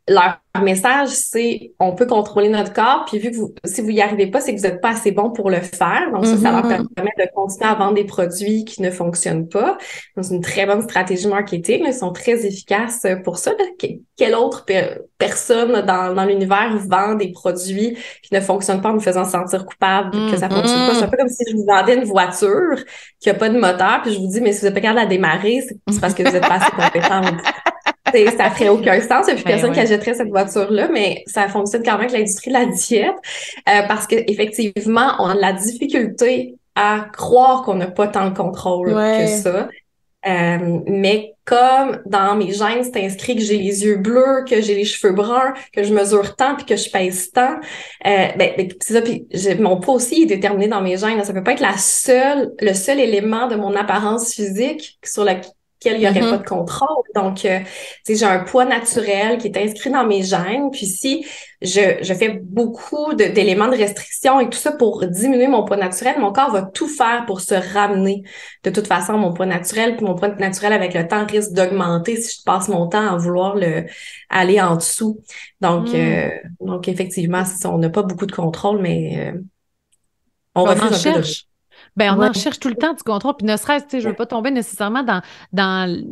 leur message, c'est on peut contrôler notre corps, puis vu que si vous y arrivez pas, c'est que vous n'êtes pas assez bon pour le faire. Donc ça leur permet de continuer à vendre des produits qui ne fonctionnent pas. Donc c'est une très bonne stratégie marketing. Ils sont très efficaces pour ça. Quelle autre personne dans l'univers vend des produits qui ne fonctionnent pas en nous faisant sentir coupable que ça fonctionne pas? C'est un peu comme si je vous vendais une voiture qui a pas de moteur, puis je vous dis, mais si vous êtes pas capable de la démarrer, c'est parce que vous êtes pas assez compétent. Ça ferait aucun sens. Il n'y a plus personne qui achèterait cette voiture-là, mais ça fonctionne quand même avec l'industrie de la diète parce qu'effectivement, on a la difficulté à croire qu'on n'a pas tant de contrôle que ça. Mais comme dans mes gènes, c'est inscrit que j'ai les yeux bleus, que j'ai les cheveux bruns, que je mesure tant puis que je pèse tant, c'est ça. Puis mon poids aussi est déterminé dans mes gènes. Ça peut pas être le seul élément de mon apparence physique sur lequel il n'y aurait pas de contrôle. Donc, j'ai un poids naturel qui est inscrit dans mes gènes. Puis si je fais beaucoup d'éléments de restriction et tout ça pour diminuer mon poids naturel, mon corps va tout faire pour se ramener. De toute façon, mon poids naturel, puis mon poids naturel avec le temps risque d'augmenter si je passe mon temps à vouloir aller en dessous. Donc effectivement, on n'a pas beaucoup de contrôle, mais on refuse un peu de...
Ben, on en cherche tout le temps du contrôle, puis ne serait-ce, tu sais, je veux pas tomber nécessairement dans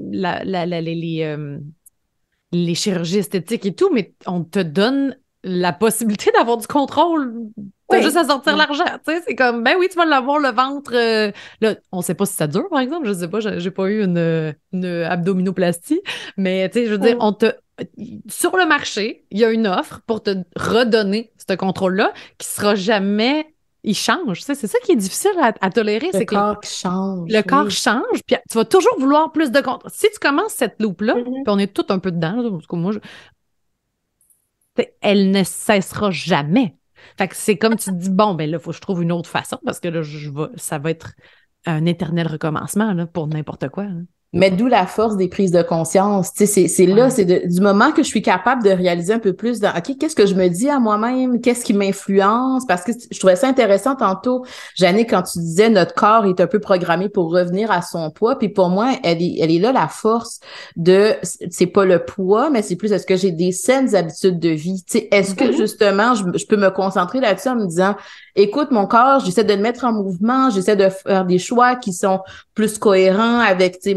les chirurgies esthétiques et tout, mais on te donne la possibilité d'avoir du contrôle. T'as juste à sortir l'argent, tu sais, c'est comme, ben oui, tu vas l'avoir, le ventre, là, on sait pas si ça dure, par exemple, je sais pas, j'ai pas eu une abdominoplastie, mais tu sais, je veux dire, sur le marché, il y a une offre pour te redonner ce contrôle-là qui sera jamais... Il change, tu sais, c'est ça qui est difficile à tolérer.
Le corps change.
Le corps change, puis tu vas toujours vouloir plus de contrôle. Si tu commences cette loupe-là, puis on est tous un peu dedans, là, parce que moi, elle ne cessera jamais. Fait que c'est comme tu te dis, bon, ben là, il faut que je trouve une autre façon, parce que là, ça va être un éternel recommencement là, pour n'importe quoi. Hein.
Mais d'où la force des prises de conscience. Tu sais, c'est là, c'est du moment que je suis capable de réaliser un peu plus de, OK, qu'est-ce que je me dis à moi-même? Qu'est-ce qui m'influence? Parce que je trouvais ça intéressant tantôt, Jannick, quand tu disais notre corps est un peu programmé pour revenir à son poids. Puis pour moi, elle est là la force c'est pas le poids, mais c'est plus est-ce que j'ai des saines habitudes de vie? Tu sais, est-ce que justement, je peux me concentrer là-dessus en me disant, écoute, mon corps, j'essaie de le mettre en mouvement, j'essaie de faire des choix qui sont plus cohérents avec, tu sais,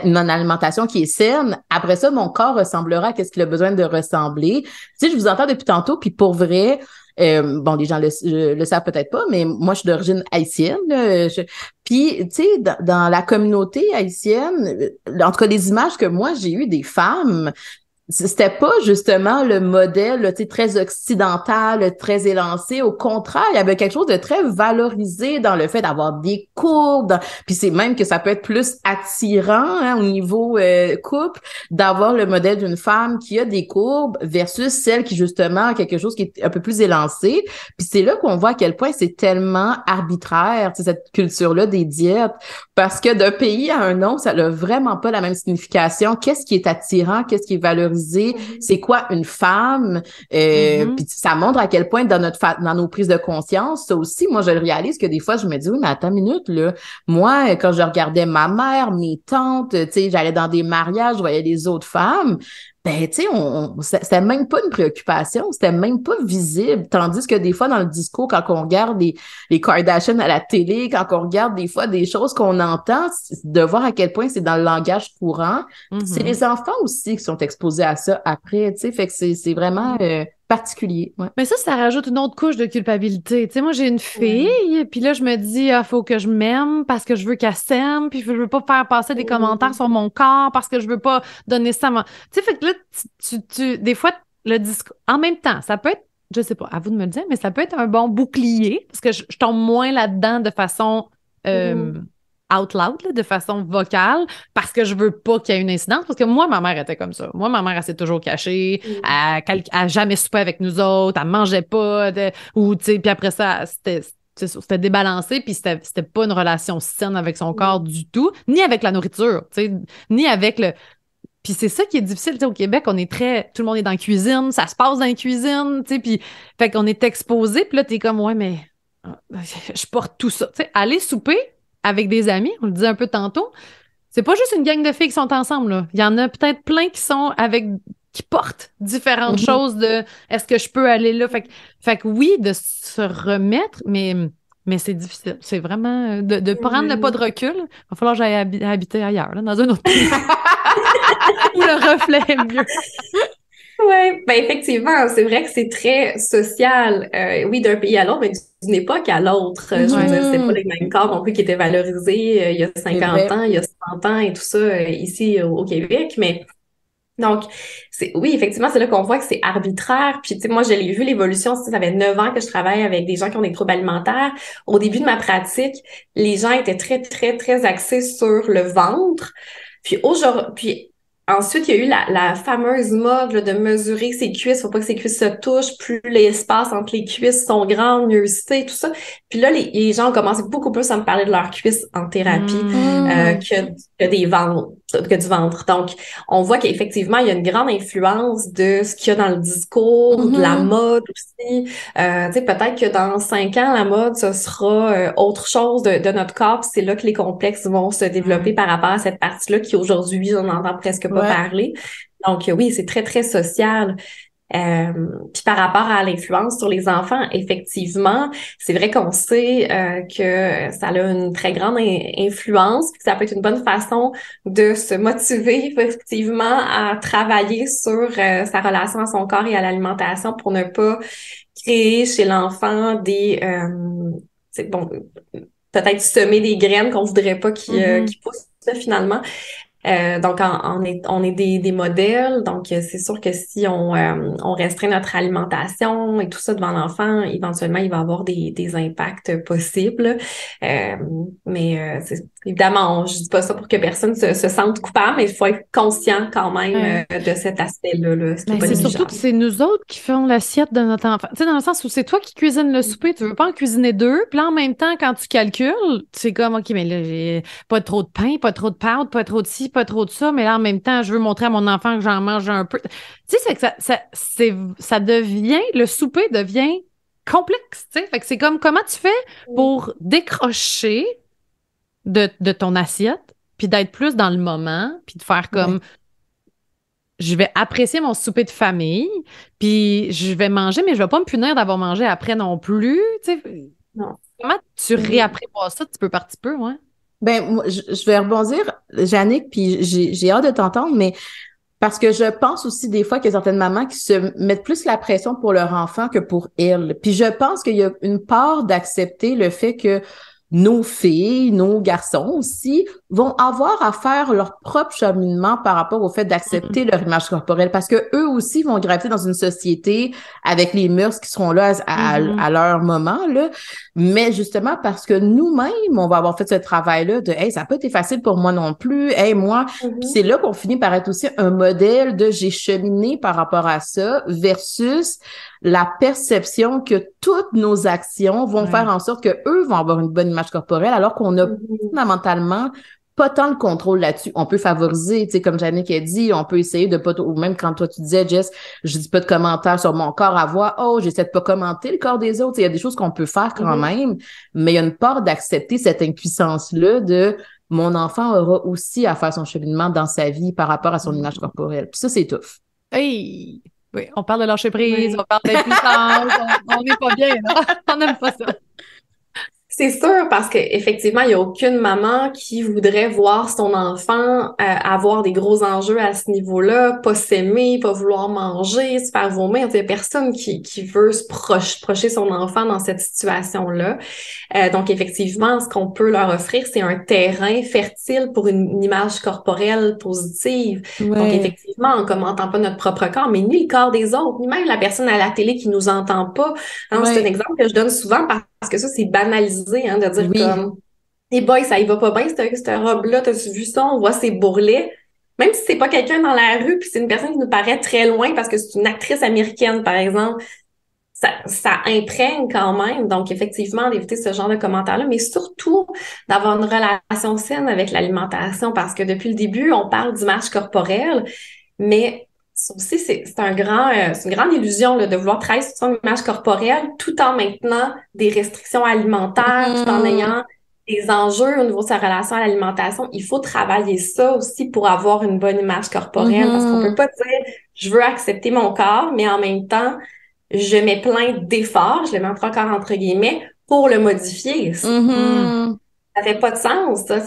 mon alimentation qui est saine. Après ça, mon corps ressemblera à qu'est-ce qu'il a besoin de ressembler. Tu sais, je vous entends depuis tantôt, puis pour vrai, bon, les gens le savent peut-être pas, mais moi, je suis d'origine haïtienne. Puis, tu sais, dans la communauté haïtienne, en tout cas, les images que moi, j'ai eues des femmes, c'était pas justement le modèle, tu sais, très occidental, très élancé. Au contraire, il y avait quelque chose de très valorisé dans le fait d'avoir des courbes. Puis c'est même que ça peut être plus attirant au niveau couple, d'avoir le modèle d'une femme qui a des courbes versus celle qui justement a quelque chose qui est un peu plus élancé. Puis c'est là qu'on voit à quel point c'est tellement arbitraire, tu sais, cette culture-là des diètes. Parce que d'un pays à un autre, ça n'a vraiment pas la même signification. Qu'est-ce qui est attirant? Qu'est-ce qui est valorisé? C'est quoi une femme? Puis ça montre à quel point dans nos prises de conscience, ça aussi, moi, je le réalise que des fois, je me dis, oui, mais attends une minute, là. Moi, quand je regardais ma mère, mes tantes, tu sais, j'allais dans des mariages, je voyais les autres femmes. Ben, tu sais, c'était même pas une préoccupation, c'était même pas visible. Tandis que des fois, dans le discours, quand on regarde les Kardashians à la télé, quand on regarde des fois des choses qu'on entend, de voir à quel point c'est dans le langage courant. C'est les enfants aussi qui sont exposés à ça après, tu sais, fait que c'est vraiment particulier. Ouais.
Mais ça rajoute une autre couche de culpabilité. Tu sais, moi, j'ai une fille, puis là, je me dis, faut que je m'aime parce que je veux qu'elle s'aime, puis je veux pas faire passer des commentaires sur mon corps parce que je veux pas donner ça. Tu sais, fait que là, des fois, le discours, en même temps, ça peut être, je sais pas, à vous de me le dire, mais ça peut être un bon bouclier parce que je tombe moins là-dedans de façon out loud, là, de façon vocale, parce que je veux pas qu'il y ait une incidence, parce que moi, ma mère était comme ça. Moi, ma mère, elle s'est toujours cachée, elle jamais soupé avec nous autres, elle mangeait pas, ou, tu sais, puis après ça, c'était débalancé, puis c'était pas une relation saine avec son corps du tout, ni avec la nourriture, tu sais, ni avec le... Puis c'est ça qui est difficile, tu sais, au Québec, on est tout le monde est dans la cuisine, ça se passe dans la cuisine, tu sais, puis fait qu'on est exposé, puis là, t'es comme, ouais, mais je porte tout ça, tu sais, aller souper avec des amis, on le disait un peu tantôt, c'est pas juste une gang de filles qui sont ensemble, là. Il y en a peut-être plein qui portent différentes choses de est-ce que je peux aller là? Fait que oui, de se remettre, mais c'est difficile. C'est vraiment de prendre le pas de recul. Il va falloir que j'aille habiter ailleurs, là, dans un autre pays. Où le reflet est mieux.
Oui, ben effectivement, c'est vrai que c'est très social, oui, d'un pays à l'autre, mais d'une époque à l'autre. Je veux dire, c'est pas les mêmes corps non plus qui étaient valorisés il y a 50 ans, il y a 100 ans et tout ça ici au Québec, mais donc, oui, effectivement, c'est là qu'on voit que c'est arbitraire. Puis, tu sais, moi, je l'ai vu, l'évolution, ça fait 9 ans que je travaille avec des gens qui ont des troubles alimentaires. Au début de ma pratique, les gens étaient très, très, très axés sur le ventre. Puis ensuite, il y a eu la fameuse mode là, de mesurer ses cuisses. Faut pas que ses cuisses se touchent. Plus l'espace entre les cuisses sont grands, mieux c'est, tout ça. Puis là, les gens ont commencé beaucoup plus à me parler de leurs cuisses en thérapie que du ventre. Donc, on voit qu'effectivement, il y a une grande influence de ce qu'il y a dans le discours, de la mode aussi. Tu sais, peut-être que dans 5 ans, la mode, ce sera autre chose de notre corps. Puis c'est là que les complexes vont se développer par rapport à cette partie-là qui, aujourd'hui, on n'entend presque pas parler. Donc, oui, c'est très, très social. Puis par rapport à l'influence sur les enfants, effectivement, c'est vrai qu'on sait que ça a une très grande influence, puis que ça peut être une bonne façon de se motiver effectivement à travailler sur sa relation à son corps et à l'alimentation pour ne pas créer chez l'enfant c'est bon, peut-être semer des graines qu'on voudrait pas qui poussent finalement. Donc, on est des modèles. Donc, c'est sûr que si on restreint notre alimentation et tout ça devant l'enfant, éventuellement, il va avoir des impacts possibles. Évidemment, je dis pas ça pour que personne se sente coupable, mais il faut être conscient quand même de cet aspect-là. Là,
c'est surtout que c'est nous autres qui faisons l'assiette de notre enfant. Tu sais, dans le sens où c'est toi qui cuisines le souper, tu veux pas en cuisiner 2. Puis là, en même temps, quand tu calcules, c'est comme, OK, mais là, j'ai pas trop de pain, pas trop de pâte, pas trop de ci, pas trop de ça, mais là, en même temps, je veux montrer à mon enfant que j'en mange un peu. Tu sais, c'est que ça devient, le souper devient complexe, tu sais. Fait que c'est comme, comment tu fais pour décrocher de ton assiette, puis d'être plus dans le moment, puis de faire comme, je vais apprécier mon souper de famille, puis je vais manger, mais je vais pas me punir d'avoir mangé après non plus, tu sais.
Non.
Comment tu réapprivoises ça petit peu par petit peu, ouais?
Ben, moi, je vais rebondir, Jannick, puis j'ai hâte de t'entendre, mais parce que je pense aussi des fois qu'il y a certaines mamans qui se mettent plus la pression pour leur enfant que pour elles. Puis je pense qu'il y a une part d'accepter le fait que nos filles, nos garçons aussi, vont avoir à faire leur propre cheminement par rapport au fait d'accepter leur image corporelle parce que eux aussi vont graviter dans une société avec les mœurs qui seront là à leur moment, là. Mais justement, parce que nous-mêmes, on va avoir fait ce travail-là de « Hey, ça n'a pas été facile pour moi non plus. Hey, moi... » Puis c'est là qu'on finit par être aussi un modèle de « J'ai cheminé par rapport à ça » versus la perception que toutes nos actions vont faire en sorte que eux vont avoir une bonne image corporelle alors qu'on a fondamentalement pas tant le contrôle là-dessus. On peut favoriser, tu sais, comme Jannick a dit, on peut essayer de pas, ou même quand toi tu disais, Jess, je dis pas de commentaires sur mon corps à voix, j'essaie de pas commenter le corps des autres. Il y a des choses qu'on peut faire quand même, mais il y a une part d'accepter cette impuissance-là de mon enfant aura aussi à faire son cheminement dans sa vie par rapport à son image corporelle. Puis ça, c'est tough.
Hey! Oui, on parle de lâcher prise, on parle d'impuissance, on n'est pas bien, là. On n'aime pas ça.
C'est sûr, parce qu'effectivement, il n'y a aucune maman qui voudrait voir son enfant avoir des gros enjeux à ce niveau-là, pas s'aimer, pas vouloir manger, se faire vomir. Il n'y a personne qui veut se procher son enfant dans cette situation-là. Donc, effectivement, ce qu'on peut leur offrir, c'est un terrain fertile pour une image corporelle positive. Donc, effectivement, en commentant pas notre propre corps, mais ni le corps des autres, ni même la personne à la télé qui nous entend pas. Hein, c'est un exemple que je donne souvent parce que ça, c'est banalisé, hein, de dire comme « Hey boy, ça y va pas bien, cette robe-là, t'as-tu vu ça? On voit ses bourrelets. » Même si c'est pas quelqu'un dans la rue, puis c'est une personne qui nous paraît très loin parce que c'est une actrice américaine, par exemple, ça imprègne quand même. Donc, effectivement, d'éviter ce genre de commentaires-là, mais surtout d'avoir une relation saine avec l'alimentation parce que depuis le début, on parle d'image corporelle, mais ça aussi, c'est une grande illusion là, de vouloir travailler sur son image corporelle tout en maintenant des restrictions alimentaires, tout en ayant des enjeux au niveau de sa relation à l'alimentation. Il faut travailler ça aussi pour avoir une bonne image corporelle parce qu'on peut pas dire « je veux accepter mon corps », mais en même temps, je mets plein d'efforts, je le mets encore entre guillemets, pour le modifier. Ça fait pas de sens, ça.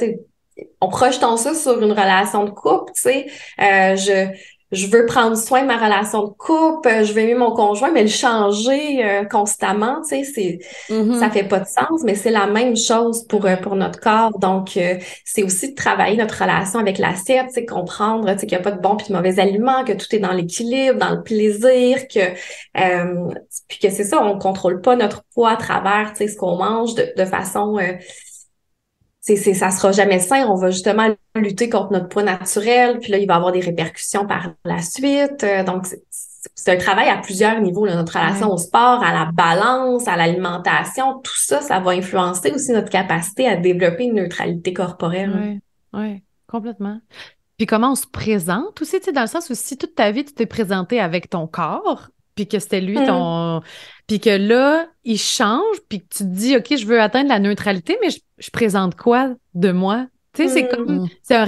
On projette ça sur une relation de couple, tu sais. Je veux prendre soin de ma relation de couple, je veux aimer mon conjoint, mais le changer constamment, tu sais, ça fait pas de sens, mais c'est la même chose pour notre corps. Donc, c'est aussi de travailler notre relation avec l'assiette, tu sais, comprendre, tu sais, qu'il n'y a pas de bons puis de mauvais aliments, que tout est dans l'équilibre, dans le plaisir, puis que c'est ça, on contrôle pas notre poids à travers, tu sais, ce qu'on mange de façon ça sera jamais sain. On va justement lutter contre notre poids naturel, puis là, il va y avoir des répercussions par la suite. Donc, c'est un travail à plusieurs niveaux, là. Notre relation au sport, à la balance, à l'alimentation, tout ça, ça va influencer aussi notre capacité à développer une neutralité corporelle.
Oui, complètement. Puis comment on se présente aussi, tu sais, dans le sens où si toute ta vie, tu t'es présenté avec ton corps, puis que c'était lui ton... Puis que là, il change, puis que tu te dis, OK, je veux atteindre la neutralité, mais je présente quoi de moi? Tu sais, c'est comme... C'est un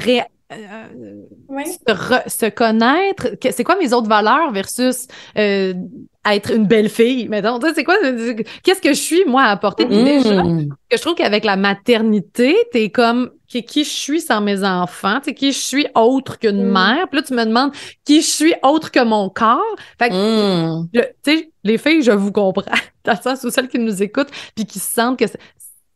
se connaître. C'est quoi mes autres valeurs versus être une belle fille, mettons? Tu sais, c'est quoi? Qu'est-ce que je suis, moi, à apporter? Puis déjà, que je trouve qu'avec la maternité, t'es comme... Qui je suis sans mes enfants, tu sais, qui je suis autre qu'une mère. Puis là, tu me demandes qui je suis autre que mon corps. Fait que, tu sais, les filles, je vous comprends. Dans le sens où celles qui nous écoutent puis qui se sentent que...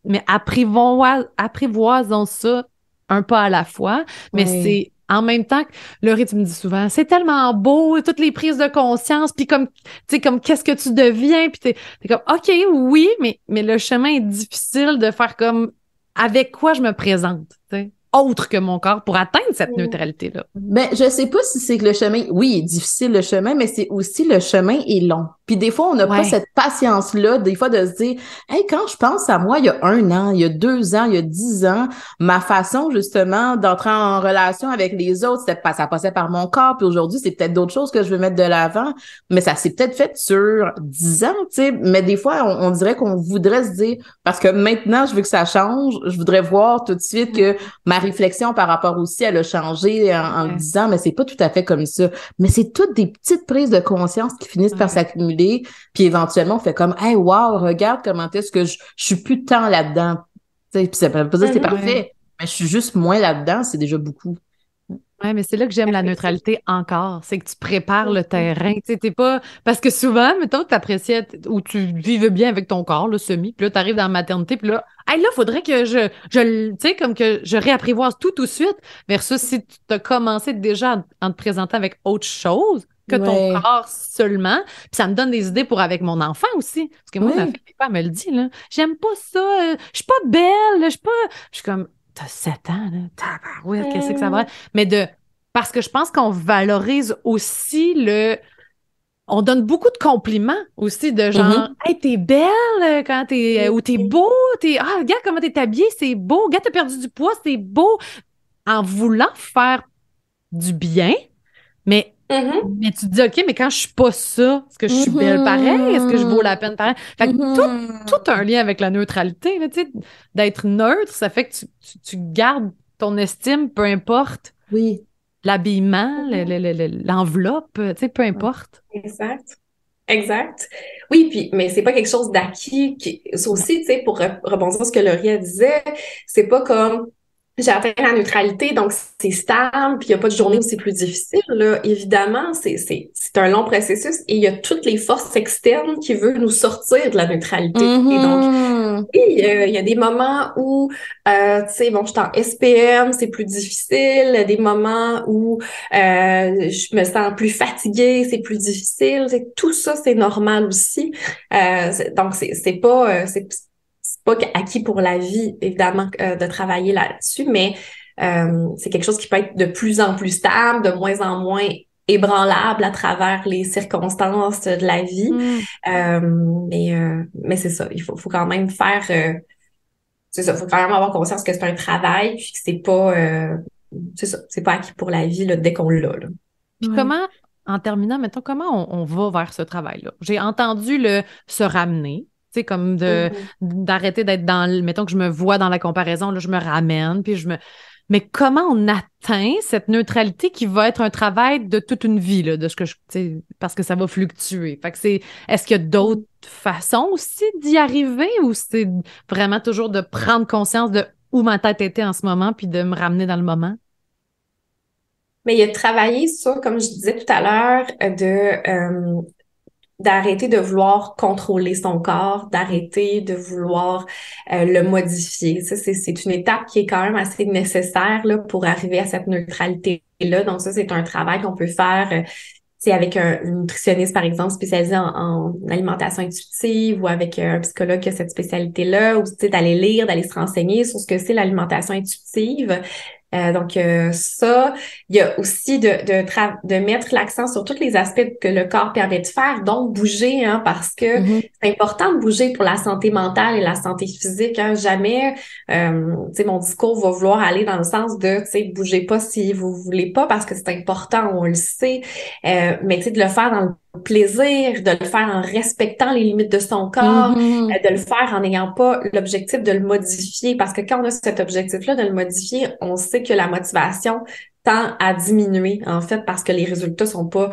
Mais apprivoisons ça un pas à la fois. Mais c'est en même temps que Laurie, tu me dis souvent, c'est tellement beau, toutes les prises de conscience, puis comme, tu sais, comme qu'est-ce que tu deviens, puis t'es comme, OK, oui, mais le chemin est difficile de faire comme avec quoi je me présente, tu sais, autre que mon corps pour atteindre cette neutralité-là.
Ben, je sais pas si c'est que le chemin, oui, il est difficile le chemin, mais c'est aussi le chemin est long. Puis des fois, on n'a pas cette patience-là, des fois, de se dire, hey, quand je pense à moi, il y a 1 an, il y a 2 ans, il y a 10 ans, ma façon, justement, d'entrer en relation avec les autres, ça passait par mon corps, puis aujourd'hui, c'est peut-être d'autres choses que je veux mettre de l'avant, mais ça s'est peut-être fait sur 10 ans, tu sais, mais des fois, on dirait qu'on voudrait se dire, parce que maintenant, je veux que ça change, je voudrais voir tout de suite que ma réflexion par rapport aussi, elle a changé en me disant, mais c'est pas tout à fait comme ça. Mais c'est toutes des petites prises de conscience qui finissent par s'accumuler. Puis éventuellement, on fait comme, hey, wow, regarde comment est-ce que je suis plus de temps là-dedans. Tu sais, puis ça veut pas dire que c'est parfait, mais je suis juste moins là-dedans, c'est déjà beaucoup.
Oui, mais c'est là que j'aime la neutralité encore. C'est que tu prépares le terrain. Tu sais, t'es pas... Parce que souvent, mettons, tu appréciais ou tu vivais bien avec ton corps, le semi, puis là, tu arrives dans la maternité, puis là, Hey, là, faudrait que tu sais, comme que je réapprivoise tout de suite, versus si tu as commencé déjà en te présentant avec autre chose que ton corps seulement. Puis ça me donne des idées pour avec mon enfant aussi. Parce que moi, ma fille, des fois, elle me le dit, là. J'aime pas ça. Je suis pas belle. Je suis comme, t'as 7 ans, là. Tabarouette, qu'est-ce que ça va? Mais parce que je pense qu'on valorise aussi on donne beaucoup de compliments aussi de genre, hey, t'es belle quand ou t'es beau, regarde comment t'es habillée, c'est beau, regarde, t'as perdu du poids, c'est beau. En voulant faire du bien, mais tu te dis, OK, mais quand je suis pas ça, est-ce que je suis belle pareil? Est-ce que je vaux la peine pareil? Fait que tout un lien avec la neutralité, là, tu sais, d'être neutre, ça fait que tu gardes ton estime, peu importe.
Oui.
L'habillement, l'enveloppe, tu sais, peu importe.
Exact. Oui, mais c'est pas quelque chose d'acquis. C'est aussi, tu sais, pour rebondir sur ce que Laurie disait, c'est pas comme j'ai atteint la neutralité, donc c'est stable, puis il n'y a pas de journée où c'est plus difficile. Là. Évidemment, c'est un long processus et il y a toutes les forces externes qui veulent nous sortir de la neutralité. Et donc, il y a des moments où, tu sais, bon, je suis en SPM, c'est plus difficile. Des moments où je me sens plus fatiguée, c'est plus difficile. Tout ça, c'est normal aussi. Donc, c'est pas acquis pour la vie, évidemment, de travailler là-dessus, mais c'est quelque chose qui peut être de plus en plus stable, de moins en moins ébranlable à travers les circonstances de la vie. Mais c'est ça, il faut quand même faire... c'est ça, il faut quand même avoir conscience que c'est un travail, puis que c'est pas acquis pour la vie là, dès qu'on l'a. Là.
Puis comment, en terminant, mettons, comment on va vers ce travail-là? J'ai entendu le se ramener. Tu sais, comme d'arrêter d'être mettons que je me vois dans la comparaison, là, je me ramène, puis mais comment on atteint cette neutralité qui va être un travail de toute une vie, là, de ce que tu sais, parce que ça va fluctuer. Fait que est-ce qu'il y a d'autres façons aussi d'y arriver ou c'est vraiment toujours de prendre conscience de où ma tête était en ce moment puis de me ramener dans le moment?
Mais il y a de travailler sur, comme je disais tout à l'heure, d'arrêter de vouloir contrôler son corps, d'arrêter de vouloir le modifier. Ça, c'est une étape qui est quand même assez nécessaire là, pour arriver à cette neutralité-là. Donc ça, c'est un travail qu'on peut faire avec un nutritionniste, par exemple, spécialisé en alimentation intuitive ou avec un psychologue qui a cette spécialité-là, ou d'aller lire, d'aller se renseigner sur ce que c'est l'alimentation intuitive. Donc ça, il y a aussi de mettre l'accent sur tous les aspects que le corps permet de faire, donc bouger, hein, parce que c'est important de bouger pour la santé mentale et la santé physique. Hein. Jamais, mon discours va vouloir aller dans le sens de, bougez pas si vous voulez pas, parce que c'est important, on le sait, mais de le faire dans le plaisir, de le faire en respectant les limites de son corps, de le faire en n'ayant pas l'objectif de le modifier, parce que quand on a cet objectif-là de le modifier, on sait que la motivation tend à diminuer, en fait, parce que les résultats sont pas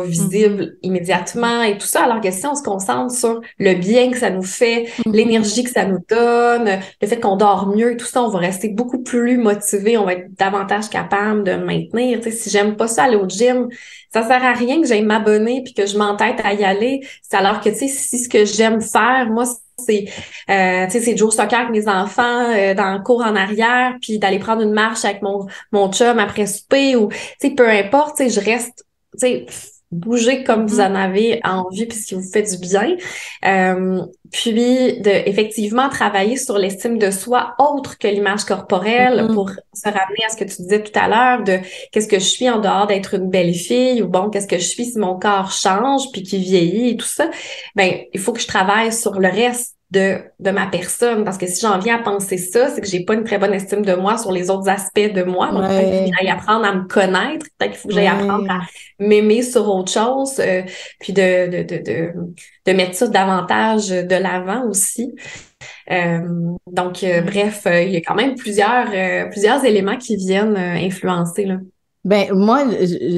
visibles immédiatement et tout ça. Alors que si on se concentre sur le bien que ça nous fait, l'énergie que ça nous donne, le fait qu'on dort mieux, tout ça, on va rester beaucoup plus motivé, on va être davantage capable de maintenir. Tu sais, si j'aime pas ça aller au gym, ça sert à rien que j'aille m'abonner puis que je m'entête à y aller. C'est alors que, tu sais, si ce que j'aime faire, moi, c'est c'est de jouer au soccer avec mes enfants dans le cours en arrière, puis d'aller prendre une marche avec mon chum après souper, ou peu importe, je reste, bouger comme vous en avez envie puis ce qui vous fait du bien. Puis effectivement travailler sur l'estime de soi autre que l'image corporelle pour se ramener à ce que tu disais tout à l'heure de qu'est-ce que je suis en dehors d'être une belle fille, ou bon, qu'est-ce que je suis si mon corps change puis qui vieillit et tout ça. Ben, il faut que je travaille sur le reste de ma personne, parce que si j'en viens à penser ça, c'est que j'ai pas une très bonne estime de moi sur les autres aspects de moi. Donc, peut-être qu'il faut que j'aille apprendre à me connaître, peut-être qu'il faut que j'aille apprendre à m'aimer sur autre chose, puis de mettre ça davantage de l'avant aussi. Bref, il y a quand même plusieurs éléments qui viennent influencer, là.
Ben moi,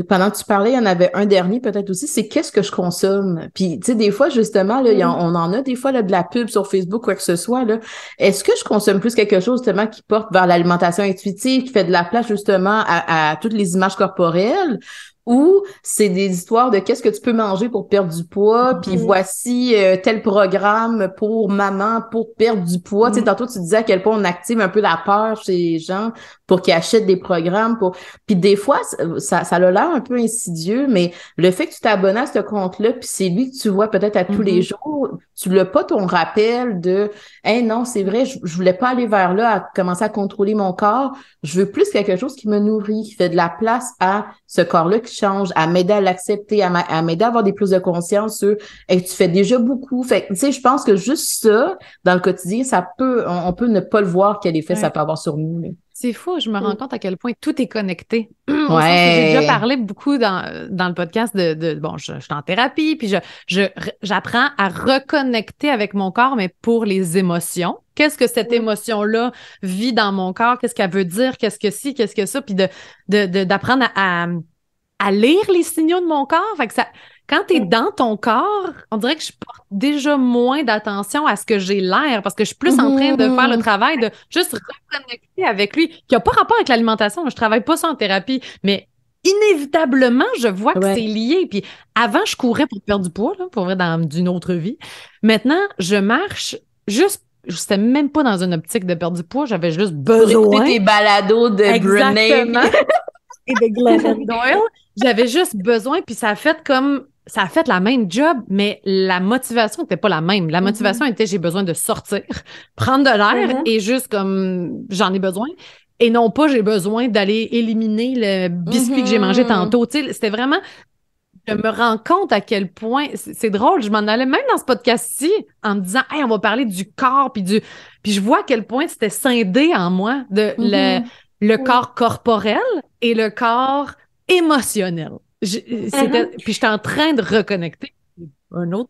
pendant que tu parlais, il y en avait un dernier peut-être aussi, c'est qu'est-ce que je consomme. Puis tu sais, des fois justement, là, on en a des fois là, de la pub sur Facebook, quoi que ce soit. Là, est-ce que je consomme plus quelque chose justement qui porte vers l'alimentation intuitive, qui fait de la place justement à toutes les images corporelles, ou c'est des histoires de qu'est-ce que tu peux manger pour perdre du poids, puis voici tel programme pour maman pour perdre du poids. Tu sais, tantôt, tu disais à quel point on active un peu la peur chez les gens pour qu'ils achètent des programmes. Puis des fois, ça a l'air un peu insidieux, mais le fait que tu t'abonnes à ce compte-là, puis c'est lui que tu vois peut-être à tous les jours, tu l'as pas ton rappel de « Hey, non, c'est vrai, je voulais pas aller vers là, à commencer à contrôler mon corps. Je veux plus quelque chose qui me nourrit, qui fait de la place à ce corps-là qui change, à m'aider à l'accepter, à m'aider à avoir des plus de conscience sur hey, tu fais déjà beaucoup. » Fait que, tu sais, je pense que juste ça, dans le quotidien, on peut ne pas le voir quel effet ça peut avoir sur nous. Là.
C'est fou, je me rends compte à quel point tout est connecté. Au sens où j'ai déjà parlé beaucoup dans le podcast bon, je suis en thérapie, puis j'apprends à reconnecter avec mon corps, mais pour les émotions. Qu'est-ce que cette émotion-là vit dans mon corps? Qu'est-ce qu'elle veut dire? Qu'est-ce que ci? Qu'est-ce que ça? Puis d'apprendre à lire les signaux de mon corps. Fait que ça, quand t'es dans ton corps, on dirait que je porte déjà moins d'attention à ce que j'ai l'air parce que je suis plus en train de faire le travail de juste reconnecter avec lui, qui n'a pas rapport avec l'alimentation. Je travaille pas ça en thérapie, mais inévitablement, je vois que c'est lié. Puis avant, je courais pour perdre du poids, là, pour vrai, d'une autre vie. Maintenant, je marche juste. Je n'étais même pas dans une optique de perdre du poids, j'avais juste besoin.
Tes balados de
Exactement. Et de Glennon Doyle. J'avais juste besoin, puis ça a fait la même job, mais la motivation n'était pas la même. La motivation était j'ai besoin de sortir, prendre de l'air et juste comme j'en ai besoin. Et non pas j'ai besoin d'aller éliminer le biscuit que j'ai mangé tantôt. Tu sais, c'était vraiment. Je me rends compte à quel point c'est drôle. Je m'en allais même dans ce podcast-ci en me disant hey, on va parler du corps puis je vois à quel point c'était scindé en moi de le corps corporel et le corps émotionnel. Puis j'étais en train de reconnecter. Un autre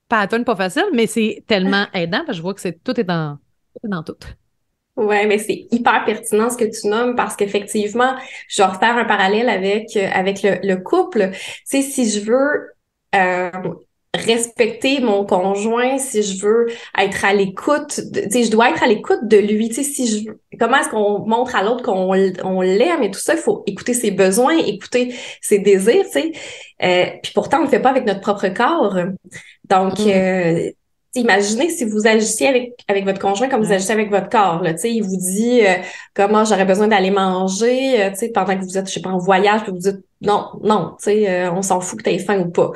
pattern pas facile, mais c'est tellement aidant parce que je vois que tout est dans tout.
Ouais, mais c'est hyper pertinent ce que tu nommes parce qu'effectivement, je vais refaire un parallèle avec le couple. Tu sais, si je veux respecter mon conjoint, si je veux être à l'écoute, tu sais, je dois être à l'écoute de lui. Tu sais, comment est-ce qu'on montre à l'autre qu'on l'aime et tout ça, il faut écouter ses besoins, écouter ses désirs, tu sais. Puis pourtant, on le fait pas avec notre propre corps. Donc, imaginez si vous agissiez avec votre conjoint comme vous agissez avec votre corps. Là, il vous dit comment j'aurais besoin d'aller manger pendant que vous êtes, je sais pas, en voyage, puis vous dites non, on s'en fout que t'aies faim ou pas.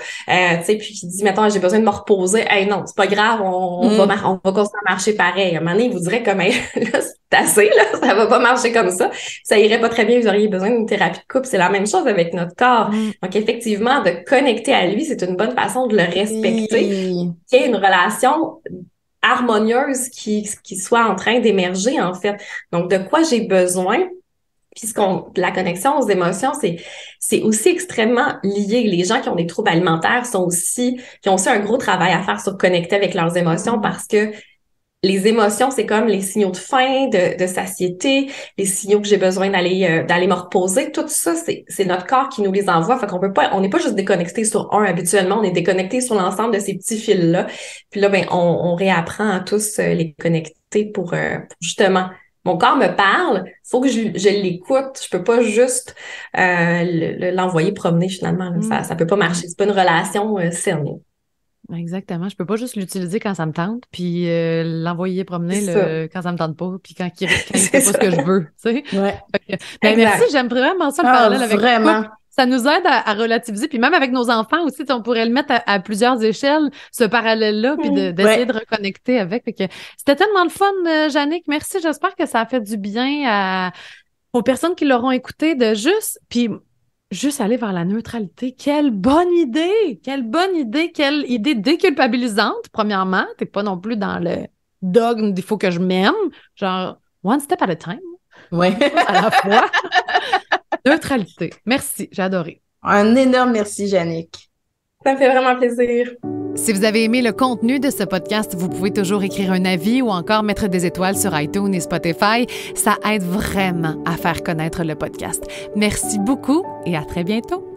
Puis qui dit, mettons, j'ai besoin de me reposer. Hey, non, c'est pas grave, on va continuer à marcher pareil. À un moment donné, il vous dirait comme là, c'est assez, là, ça va pas marcher comme ça. Ça irait pas très bien, vous auriez besoin d'une thérapie de couple. C'est la même chose avec notre corps. Donc, effectivement, de connecter à lui, c'est une bonne façon de le respecter. Qu'il y ait une relation harmonieuse qui soit en train d'émerger, en fait. Donc, de quoi j'ai besoin? Puis la connexion aux émotions, c'est aussi extrêmement lié. Les gens qui ont des troubles alimentaires qui ont aussi un gros travail à faire sur connecter avec leurs émotions parce que les émotions, c'est comme les signaux de faim, de satiété, les signaux que j'ai besoin d'aller me reposer. Tout ça, c'est notre corps qui nous les envoie. Fait on n'est pas juste déconnecté sur un habituellement, on est déconnecté sur l'ensemble de ces petits fils-là. Puis là, on réapprend à tous les connecter pour justement. Mon corps me parle, faut que je l'écoute. Je peux pas juste l'envoyer promener finalement. Là. Ça peut pas marcher. C'est pas une relation saine.
Exactement. Je peux pas juste l'utiliser quand ça me tente, puis l'envoyer promener quand ça me tente pas, puis quand il fait pas ce que je veux. Tu sais?
Ouais.
Merci, j'aime vraiment ça le parallèle avec
vraiment.
Ça nous aide à relativiser, puis même avec nos enfants aussi, on pourrait le mettre à plusieurs échelles, ce parallèle-là, puis d'essayer de reconnecter avec. C'était tellement le fun, Jannick. Merci. J'espère que ça a fait du bien aux personnes qui l'auront écouté juste aller vers la neutralité. Quelle bonne idée! Quelle bonne idée! Quelle idée déculpabilisante, premièrement. T'es pas non plus dans le dogme il faut que je m'aime. Genre, one step at a time.
Ouais.
À la fois. Neutralité. Merci, j'ai adoré.
Un énorme merci, Jannick.
Ça me fait vraiment plaisir.
Si vous avez aimé le contenu de ce podcast, vous pouvez toujours écrire un avis ou encore mettre des étoiles sur iTunes et Spotify. Ça aide vraiment à faire connaître le podcast. Merci beaucoup et à très bientôt.